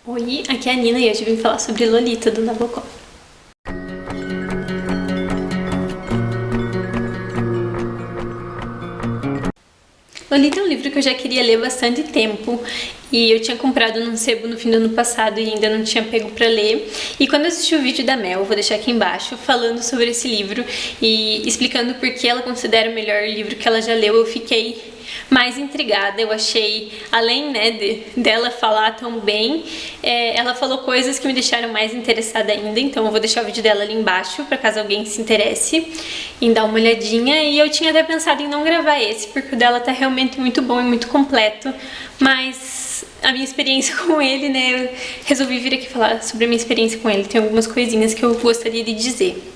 Oi, aqui é a Nina e hoje eu vim falar sobre Lolita, do Nabokov. Lolita é um livro que eu já queria ler há bastante tempo e eu tinha comprado num sebo no fim do ano passado e ainda não tinha pego pra ler. E quando eu assisti o vídeo da Mel, vou deixar aqui embaixo, falando sobre esse livro e explicando por que ela considera o melhor livro que ela já leu, eu fiquei mais intrigada. Eu achei, além dela falar tão bem, ela falou coisas que me deixaram mais interessada ainda, então eu vou deixar o vídeo dela ali embaixo, para caso alguém se interesse em dar uma olhadinha. E eu tinha até pensado em não gravar esse, porque o dela tá realmente muito bom e muito completo, mas a minha experiência com ele, eu resolvi vir aqui falar sobre a minha experiência com ele. Tem algumas coisinhas que eu gostaria de dizer.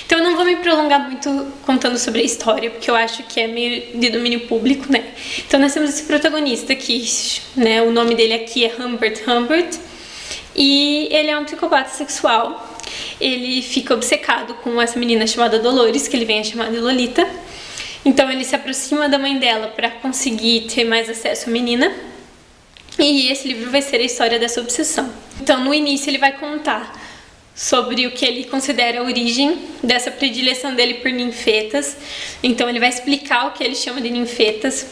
Então eu não vou me prolongar muito contando sobre a história, porque eu acho que é meio de domínio público, Então nós temos esse protagonista que, o nome dele aqui é Humbert, e ele é um psicopata sexual. Ele fica obcecado com essa menina chamada Dolores, que ele vem a chamar de Lolita. Então ele se aproxima da mãe dela para conseguir ter mais acesso à menina. E esse livro vai ser a história dessa obsessão. Então no início ele vai contar sobre o que ele considera a origem dessa predileção dele por ninfetas. Então ele vai explicar o que ele chama de ninfetas.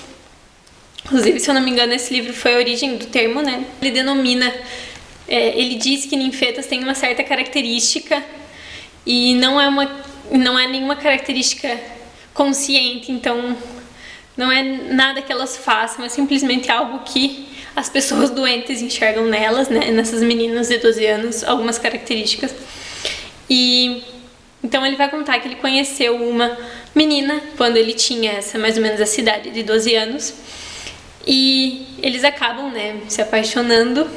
Inclusive, se eu não me engano, esse livro foi a origem do termo, Ele denomina, ele diz que ninfetas têm uma certa característica e não é nenhuma característica consciente, então não é nada que elas façam, é simplesmente algo que as pessoas doentes enxergam nelas, nessas meninas de 12 anos, algumas características. E então ele vai contar que ele conheceu uma menina quando ele tinha mais ou menos essa idade de 12 anos. E eles acabam, se apaixonando,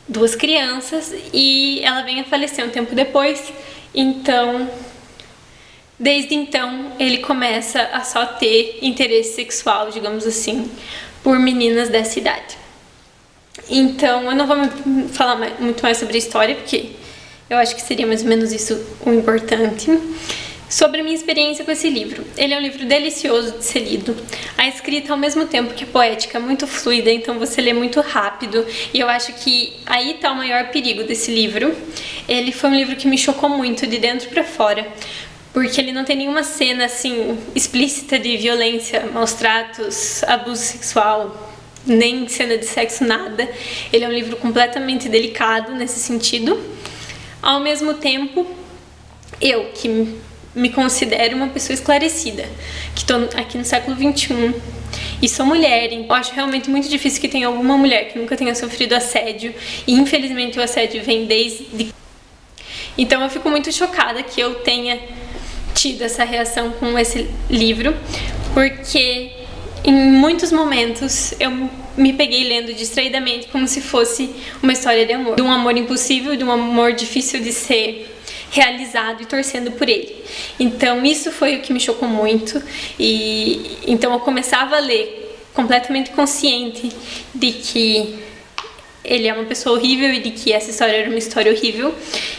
duas crianças, e ela vem a falecer um tempo depois. Então, desde então, ele começa a só ter interesse sexual, digamos assim, por meninas dessa idade. Então, eu não vou falar muito mais sobre a história, porque eu acho que seria mais ou menos isso o importante. Sobre a minha experiência com esse livro. Ele é um livro delicioso de ser lido. A escrita, ao mesmo tempo que é poética, é muito fluida, então você lê muito rápido. E eu acho que aí está o maior perigo desse livro. Ele foi um livro que me chocou muito, de dentro para fora, porque ele não tem nenhuma cena assim explícita de violência, maus tratos, abuso sexual, nem cena de sexo, nada. Ele é um livro completamente delicado nesse sentido. Ao mesmo tempo, eu que me considero uma pessoa esclarecida, que estou aqui no século XXI e sou mulher, eu acho realmente muito difícil que tenha alguma mulher que nunca tenha sofrido assédio, e infelizmente o assédio vem desde... Então eu fico muito chocada que eu tenha tido essa reação com esse livro, porque em muitos momentos eu me peguei lendo distraidamente como se fosse uma história de amor. De um amor impossível, de um amor difícil de ser realizado, e torcendo por ele. Então isso foi o que me chocou muito, e então eu começava a ler completamente consciente de que ele é uma pessoa horrível e de que essa história era uma história horrível.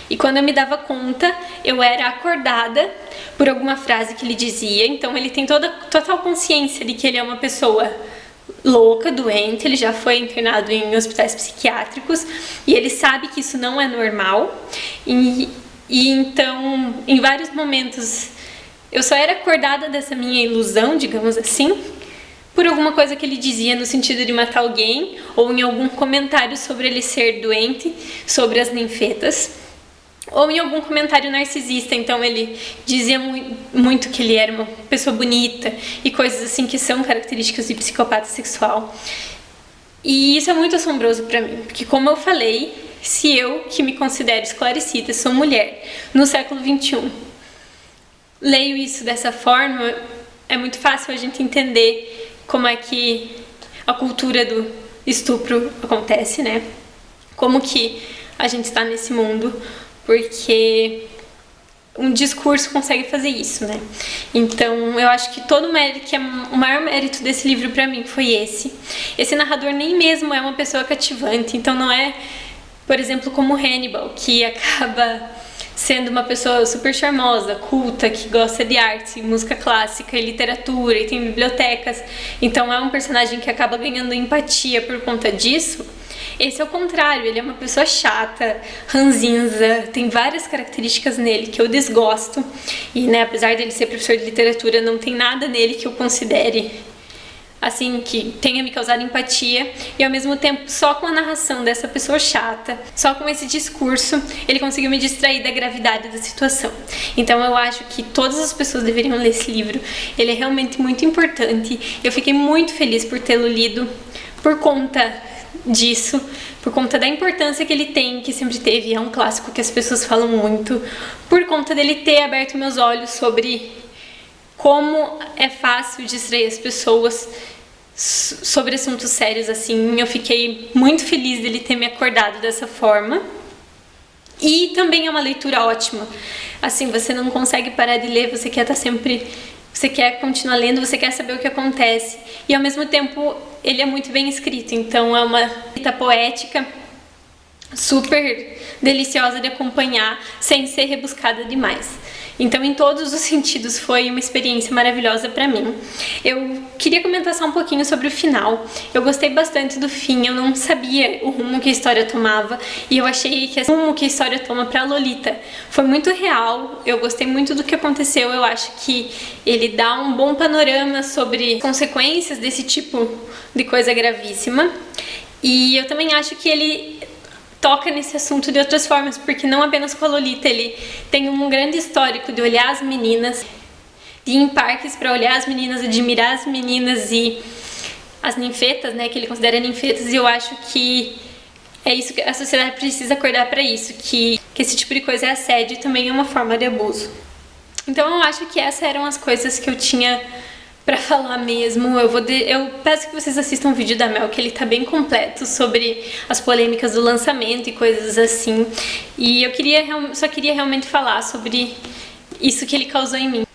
E quando eu me dava conta, eu era acordada por alguma frase que ele dizia. Então ele tem total consciência de que ele é uma pessoa louca, doente, ele já foi internado em hospitais psiquiátricos e ele sabe que isso não é normal. E então, em vários momentos, eu só era acordada dessa minha ilusão, digamos assim, por alguma coisa que ele dizia no sentido de matar alguém, ou em algum comentário sobre ele ser doente, sobre as ninfetas, ou em algum comentário narcisista. Então ele dizia muito que ele era uma pessoa bonita e coisas assim que são características de psicopata sexual. E isso é muito assombroso pra mim, porque, como eu falei, se eu, que me considero esclarecida, sou mulher no século XXI, leio isso dessa forma, é muito fácil a gente entender como é que a cultura do estupro acontece, Como que a gente está nesse mundo, porque um discurso consegue fazer isso, Então, eu acho que o maior mérito desse livro pra mim foi esse. Esse narrador nem mesmo é uma pessoa cativante, então não é, por exemplo, como Hannibal, que acaba sendo uma pessoa super charmosa, culta, que gosta de arte, música clássica e literatura, e tem bibliotecas. Então é um personagem que acaba ganhando empatia por conta disso. Esse é o contrário, ele é uma pessoa chata, ranzinza, tem várias características nele que eu desgosto. E, né, apesar dele ser professor de literatura, não tem nada nele que eu considere assim, que tenha me causado empatia, e ao mesmo tempo, só com a narração dessa pessoa chata, só com esse discurso, ele conseguiu me distrair da gravidade da situação. Então eu acho que todas as pessoas deveriam ler esse livro, ele é realmente muito importante. Eu fiquei muito feliz por tê-lo lido, por conta disso, por conta da importância que ele tem, que sempre teve, é um clássico que as pessoas falam muito, por conta dele ter aberto meus olhos sobre como é fácil distrair as pessoas sobre assuntos sérios assim. Eu fiquei muito feliz dele ter me acordado dessa forma. E também é uma leitura ótima. Assim, você não consegue parar de ler, você quer estar sempre... Você quer continuar lendo, você quer saber o que acontece. E ao mesmo tempo, ele é muito bem escrito. Então é uma escrita poética, super deliciosa de acompanhar, sem ser rebuscada demais. Então, em todos os sentidos, foi uma experiência maravilhosa pra mim. Eu queria comentar só um pouquinho sobre o final. Eu gostei bastante do fim, eu não sabia o rumo que a história tomava, e eu achei que o rumo que a história toma pra Lolita foi muito real. Eu gostei muito do que aconteceu, eu acho que ele dá um bom panorama sobre consequências desse tipo de coisa gravíssima. E eu também acho que ele toca nesse assunto de outras formas, porque não apenas com a Lolita, ele tem um grande histórico de olhar as meninas, de ir em parques para olhar as meninas, admirar as meninas e as ninfetas, né, que ele considera ninfetas, e eu acho que é isso que a sociedade precisa acordar para isso, que esse tipo de coisa é assédio e também é uma forma de abuso. Então eu acho que essas eram as coisas que eu tinha pra falar mesmo. Eu peço que vocês assistam o vídeo da Mel, que ele tá bem completo sobre as polêmicas do lançamento e coisas assim. E eu só queria realmente falar sobre isso que ele causou em mim.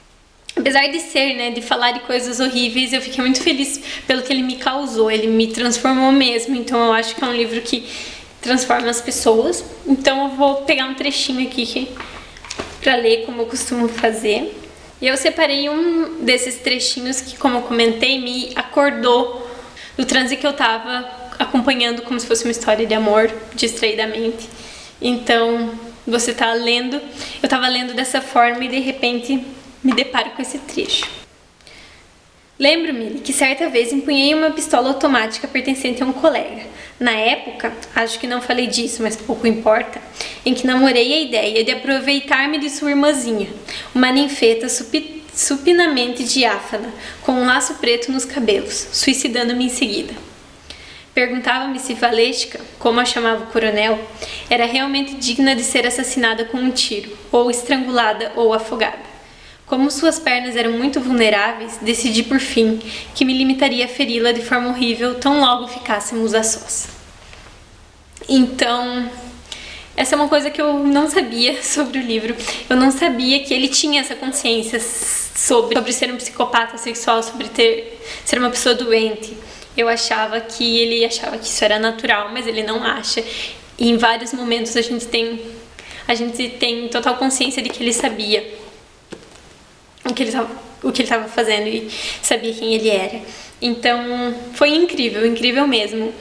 Apesar de ser, né, de falar de coisas horríveis, eu fiquei muito feliz pelo que ele me causou. Ele me transformou mesmo, então eu acho que é um livro que transforma as pessoas. Então eu vou pegar um trechinho aqui pra ler, como eu costumo fazer. E eu separei um desses trechinhos que, como eu comentei, me acordou do transe que eu tava acompanhando como se fosse uma história de amor, distraidamente. Então, você tá lendo, eu tava lendo dessa forma e de repente me deparo com esse trecho. Lembro-me que certa vez empunhei uma pistola automática pertencente a um colega. Na época, acho que não falei disso, mas pouco importa, em que namorei a ideia de aproveitar-me de sua irmãzinha, uma ninfeta supinamente diáfana, com um laço preto nos cabelos, suicidando-me em seguida. Perguntava-me se Valesca, como a chamava o coronel, era realmente digna de ser assassinada com um tiro, ou estrangulada ou afogada. Como suas pernas eram muito vulneráveis, decidi por fim que me limitaria a feri-la de forma horrível tão logo ficássemos a sós. Então, essa é uma coisa que eu não sabia sobre o livro. Eu não sabia que ele tinha essa consciência sobre ser um psicopata sexual, sobre ser uma pessoa doente. Eu achava que ele achava que isso era natural, mas ele não acha. E em vários momentos a gente tem total consciência de que ele sabia o que ele estava fazendo e sabia quem ele era. Então, foi incrível, incrível mesmo.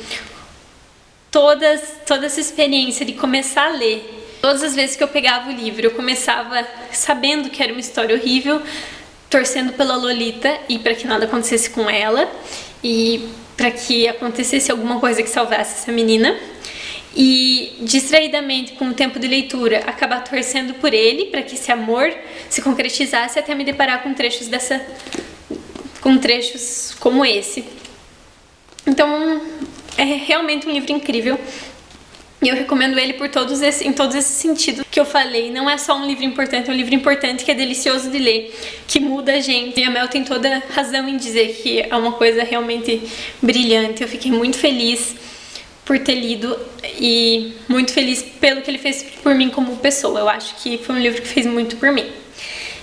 Toda essa experiência de começar a ler. Todas as vezes que eu pegava o livro, eu começava sabendo que era uma história horrível, torcendo pela Lolita e para que nada acontecesse com ela e para que acontecesse alguma coisa que salvasse essa menina. E distraidamente, com o tempo de leitura, acabar torcendo por ele para que esse amor se concretizasse, até me deparar com trechos como esse. Então, é realmente um livro incrível. E eu recomendo ele em todos esses sentidos que eu falei. Não é só um livro importante, é um livro importante que é delicioso de ler, que muda a gente. E a Mel tem toda razão em dizer que é uma coisa realmente brilhante. Eu fiquei muito feliz por ter lido e muito feliz pelo que ele fez por mim como pessoa. Eu acho que foi um livro que fez muito por mim.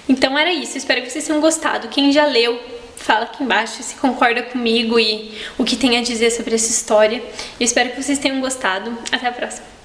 Então era isso, espero que vocês tenham gostado. Quem já leu, fala aqui embaixo se concorda comigo e o que tem a dizer sobre essa história. Eu espero que vocês tenham gostado. Até a próxima.